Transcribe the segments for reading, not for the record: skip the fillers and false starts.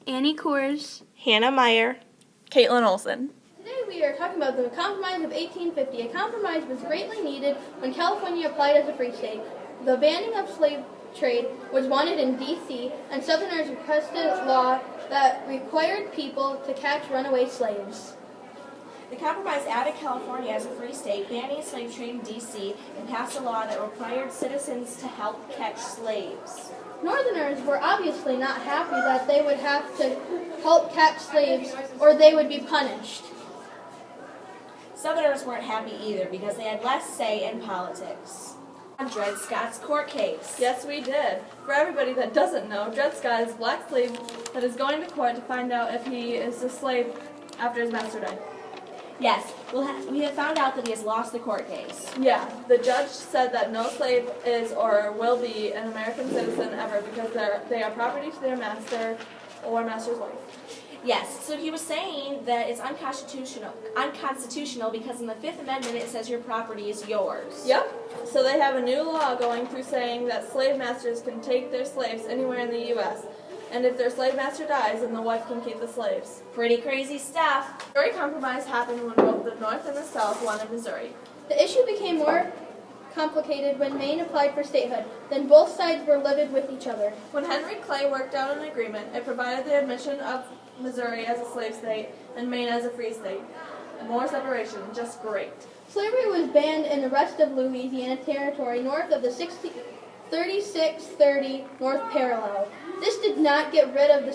Annie Coors, Hanna Meyer, Katelyn Olson. Today we are talking about the Compromise of 1850. A compromise was greatly needed when California applied as a free state. The banning of slave trade was wanted in D.C., and Southerners requested a law that required people to catch runaway slaves. The Compromise added California as a free state, banning slave trade in D.C., and passed a law that required citizens to help catch slaves. Northerners were obviously not happy that they would have to help catch slaves or they would be punished. Southerners weren't happy either because they had less say in politics. Dred Scott's court case. Yes, we did. For everybody that doesn't know, Dred Scott is a black slave that is going to court to find out if he is a slave after his master died. Yes, we have found out that he has lost the court case. Yeah, the judge said that no slave is or will be an American citizen ever because they are property to their master or master's wife. Yes, so he was saying that it's unconstitutional because in the Fifth Amendment it says your property is yours. Yep. So they have a new law going through saying that slave masters can take their slaves anywhere in the U.S., and if their slave master dies, then the wife can keep the slaves. Pretty crazy stuff. The Missouri Compromise happened when both the North and the South wanted Missouri. The issue became more complicated when Maine applied for statehood. Then both sides were livid with each other. When Henry Clay worked out an agreement, it provided the admission of Missouri as a slave state and Maine as a free state. More separation, just great. Slavery was banned in the rest of Louisiana Territory north of the 3630 North Parallel. This did not get rid of the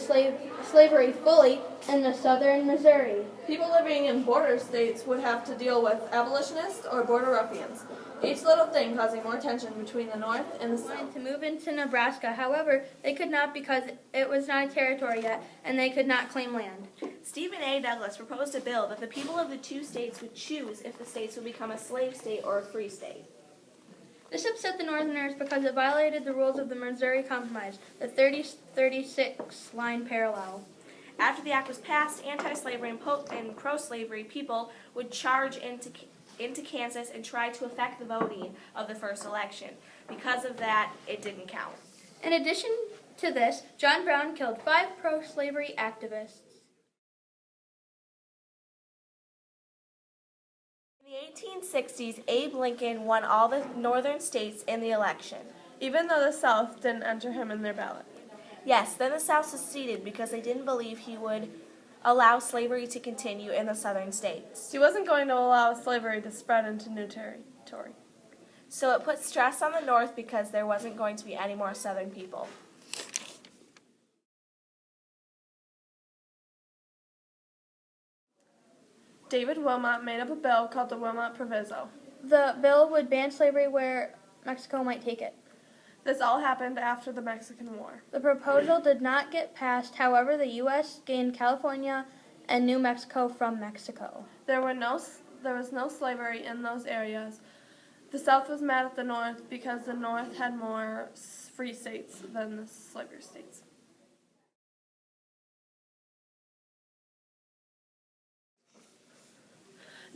slavery fully in the southern Missouri. People living in border states would have to deal with abolitionists or border ruffians, each little thing causing more tension between the North and the South. To move into Nebraska, however, they could not because it was not a territory yet, and they could not claim land. Stephen A. Douglas proposed a bill that the people of the two states would choose if the states would become a slave state or a free state. This upset the Northerners because it violated the rules of the Missouri Compromise, the 30-36 line parallel. After the act was passed, anti-slavery and pro-slavery people would charge into Kansas and try to affect the voting of the first election. Because of that, it didn't count. In addition to this, John Brown killed 5 pro-slavery activists. In the 1860s, Abe Lincoln won all the northern states in the election. Even though the South didn't enter him in their ballot. Yes, then the South seceded because they didn't believe he would allow slavery to continue in the southern states. He wasn't going to allow slavery to spread into new territory. So it put stress on the North because there wasn't going to be any more southern people. David Wilmot made up a bill called the Wilmot Proviso. The bill would ban slavery where Mexico might take it. This all happened after the Mexican War. The proposal did not get passed, however, the U.S. gained California and New Mexico from Mexico. There was no slavery in those areas. The South was mad at the North because the North had more free states than the slavery states.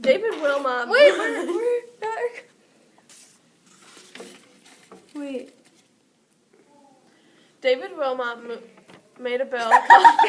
David Wilmot... Wait, we're back. Wait. David Wilmot made a bill called...